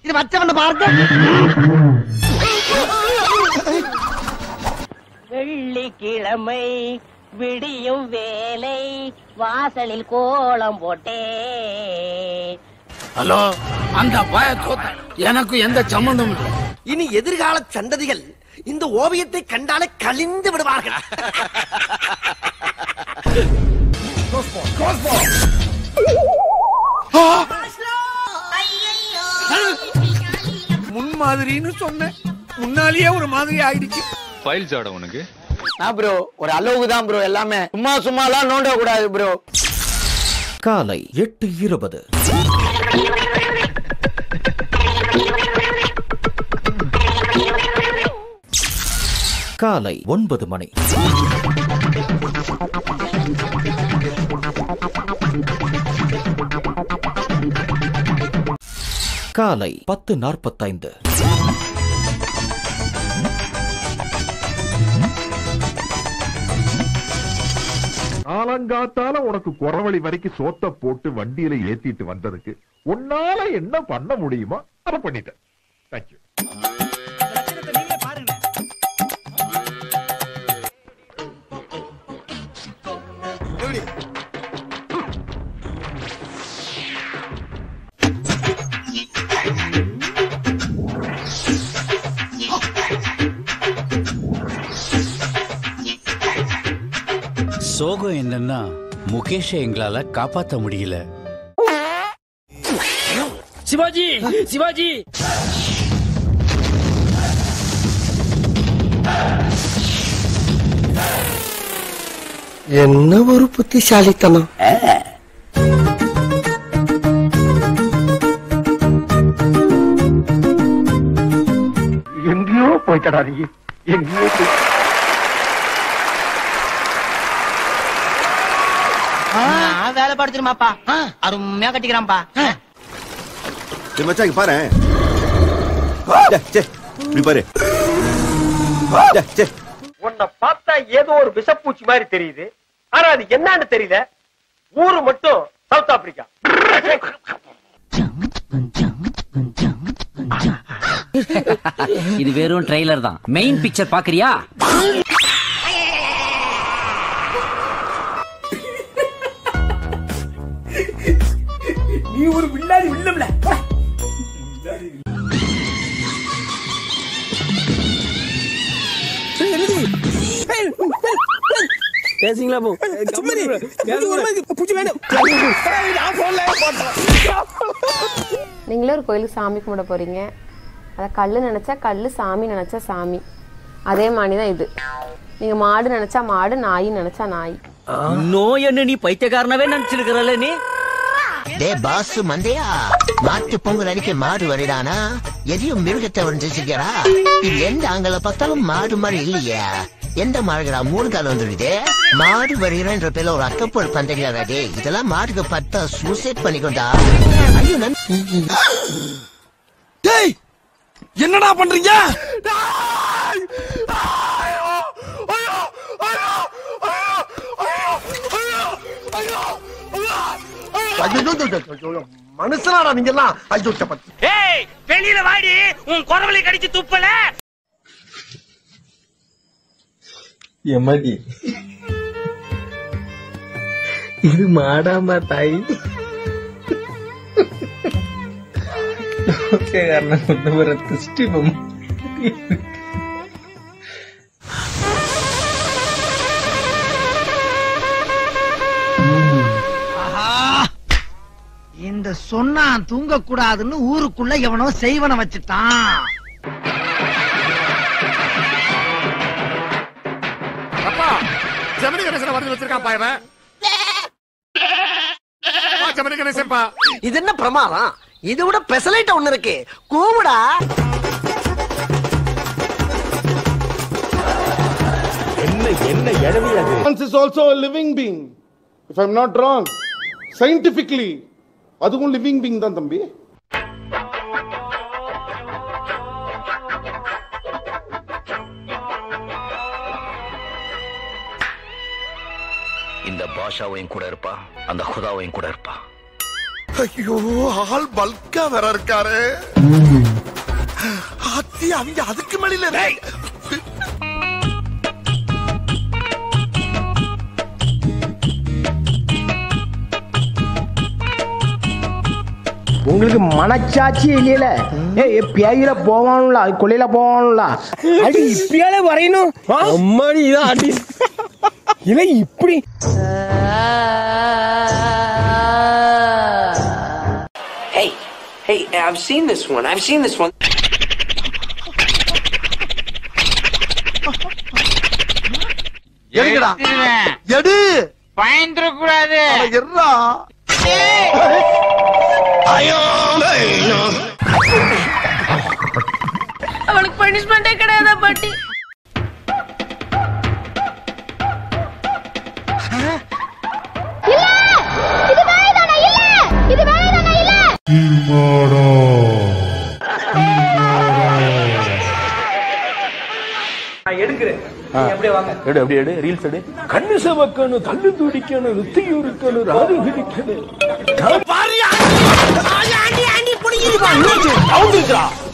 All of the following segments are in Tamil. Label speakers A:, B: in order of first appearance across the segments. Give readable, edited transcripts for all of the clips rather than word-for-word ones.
A: இது வச்சவன பாருங்க.
B: வெள்ளிக்கிழமை விடியும் வேலை வாசலில் கோலம் போட்டே.
C: ஹலோ, அந்த பாய எனக்கு எந்த சம்பந்தம் இல்லை.
A: இனி எதிர்கால சந்ததிகள் இந்த ஓவியத்தை கண்டாலே கலிந்து விடுவார்கள்.
C: முன்மாதிரின்னு சொன்னேன், முன்னாலேயே ஒரு மாதிரி ஆயிடுச்சு.
D: ஃபைல் ஜாட உனக்கு
E: ப்ரோ ஒரு அளவுக்கு தான் ப்ரோ, எல்லாமே சும்மாலாம் நோண்ட கூடாது ப்ரோ.
F: காலை 8:20. காலை 9 மணி. காலை 10:45.
G: காலங்காத்தால உனக்கு குறவழி வரைக்கும் சோத்த போட்டு வண்டியில ஏத்திட்டு வந்ததுக்கு உன்னால என்ன பண்ண முடியுமோ அதை பண்ணிட்டேன். தேங்க்யூ.
H: சோகம் என்னன்னா முகேஷ எங்களால காப்பாத்த முடியல.
I: சிவாஜி சிவாஜி
A: என்ன ஒரு புத்திசாலித்தனம். எங்கேயோ போய்த்தடா நீ, எங்கேயோ போய்.
E: வேலை படுத்துருமாப்பா, அருமையா கட்டிக்கிறான்ப்பா.
J: மச்சாங்க பாரு, பாரு
A: உன்னை பார்த்தா ஏதோ ஒரு விஷப்பூச்சி மாதிரி தெரியுது, ஆனா அது என்னன்னு தெரியல. ஊரு மட்டும் சவுத் ஆப்பிரிக்கா.
I: இது வெறும் ட்ரெய்லர் தான், மெயின் பிக்சர் பாக்குறியா?
C: நீ ஒரு வில்லாதி வில்லம்ல.
E: பேசிங்களா போ.
K: நீங்களே ஒரு கோயிலுக்கு சாமி கும்பிட போறீங்க, அத கல்லு நினைச்சா கல்லு, சாமி நினைச்சா சாமி. அதே மாதிரிதான் இது. நீங்க மாடு நினைச்சா மாடு, நாய் நினைச்சா நாய்.
I: நோய் என்ன நீ பைத்தியக்காரனவே நினைச்சிருக்கிறல்ல நீ?
L: டே பாஸ் மந்தையா, மாட்டு பொங்கல் அடிக்க மாடு வருடானா, எதையும் மிருகத்தை வந்துச்சுக்கிறா. இது எந்த ஆங்கில பார்த்தாலும் மாடு மாதிரி இல்லையா? எந்த மாடுகளா 3 காலம் வந்துடுது. மாடு வருகிறன்ற பேர்ல ஒரு அக்கப்போல் பந்தங்களா டே, இதெல்லாம் மாடுக்கு பார்த்தா சூசைட் பண்ணிக்கொண்டா. ஐயோ
C: டேய் என்னடா பண்றீங்க?
A: மனுஷனாடா நீங்க எல்லாம். ஐயோ
I: ஏய் வெளியில வாடி, உன் குரவலை கடிச்சு துப்பல.
E: எமடி இது மாடாமா தாய்? ஓகே காரணம் கொண்டு வர திருஷ்டி பொம்மை.
A: இந்த சொன்னா தூங்க கூடாதுன்னு ஊருக்குள்ள எவனோ செய்வன வச்சுட்டான்.
G: அப்பா ஜெமினி கணேசனை வரைஞ்சு வச்சிருக்கான் பாயவன். ஜெமினி கணேசன் பா.
A: இது என்ன பிரமாதம்? இதை விட பெசலைட் ஒண்ணு இருக்கு, கூவுடா.
G: என்ன எழவி அது?
M: Dance is also a living being, if I'm not wrong. Scientifically அதுவும் லிவிங் பீயிங் தான் தம்பி.
L: இந்த பாஷாவையும் கூட இருப்பா, அந்த ஹுதாவையும் கூட இருப்பா.
C: ஐயோ ஆள் பல்கா வேற இருக்காரு. ஆத்தி அவங்க அதுக்கு மேல
D: உங்களுக்கு மனச்சாட்சி இல்லையில பேயில போவானுல கொள்ளையில போவானுல அடி இப்படியாலே வரையணும் அம்மாடி இதான் அடி இல்ல இப்படி
J: Hey, I've seen this one.
C: எடுங்கடா எடு பயந்துற கூடாது எர்ரா ஐயோ
B: அவளுக்கு பனிஷ்மெண்டே கிடையாதா பாட்டி?
D: கண்ணு சவக்கணும் கண்ணு துடிக்கணும் ருத்தியும் இருக்கணும் ராது பிடிக்கணும்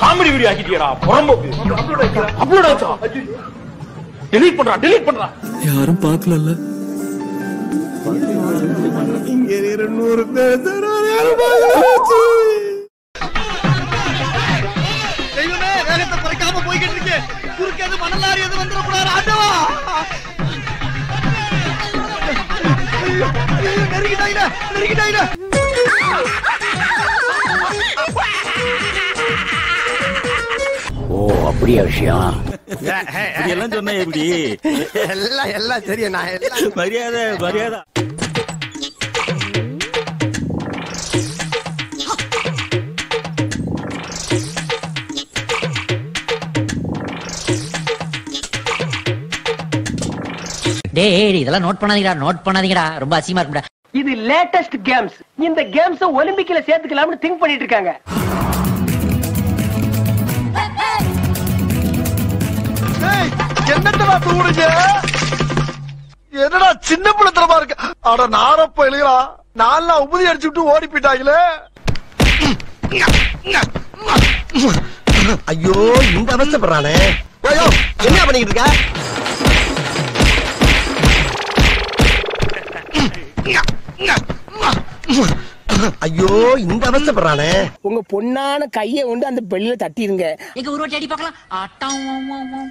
D: காமெடி வீடியோ ஆக்கிட்டியடா புறம்போக்கு அப்லோட் ஆச்சா டெலீட் பண்றா
F: யாரும் பார்க்கல.
D: இங்க 200 பேர்
C: தெய்வமே வேகத்தை குறைக்காம போய்கிட்டு இருக்கு. குறுக்கேது மணலாரி எது வந்துடக்கூடாது ஆண்டவா. நெருங்கிட்டாயில
H: ஓ அப்படியா விஷயம்?
E: எல்லாம் சொன்ன எப்படி எல்லாம் தெரியும். நான் மரியாதை
B: டேய் இதெல்லாம் நோட் பண்ணாதீங்கடா ரொம்ப அசிங்கமா இருக்குடா.
A: இது லேட்டஸ்ட் கேம்ஸ். இந்த கேம்ஸ் ஒலிம்பிக்ல சேர்த்துக்கலாம்னு திங்க் பண்ணிட்டு இருக்காங்க.
C: என்னடா தூடுங்க என்னடா சின்ன பிள்ளைத்தனமா இருக்கு. அட நாரப்ப எழுகிறா நான்லாம் உபதி அடிச்சு விட்டு ஓடி போயிட்டாங்களே. ஐயோ இந்த அவசப்படுறானே. ஐயோ என்ன பண்ணிக்கிட்டு இருக்க? ஐயோ இந்த அவசப்படுறானே.
D: உங்க பொண்ணான கையை கொண்டு அந்த பெல்லில தட்டிருங்க.
B: எங்க ஒரு வாட்டி அடி பார்க்கலாம்.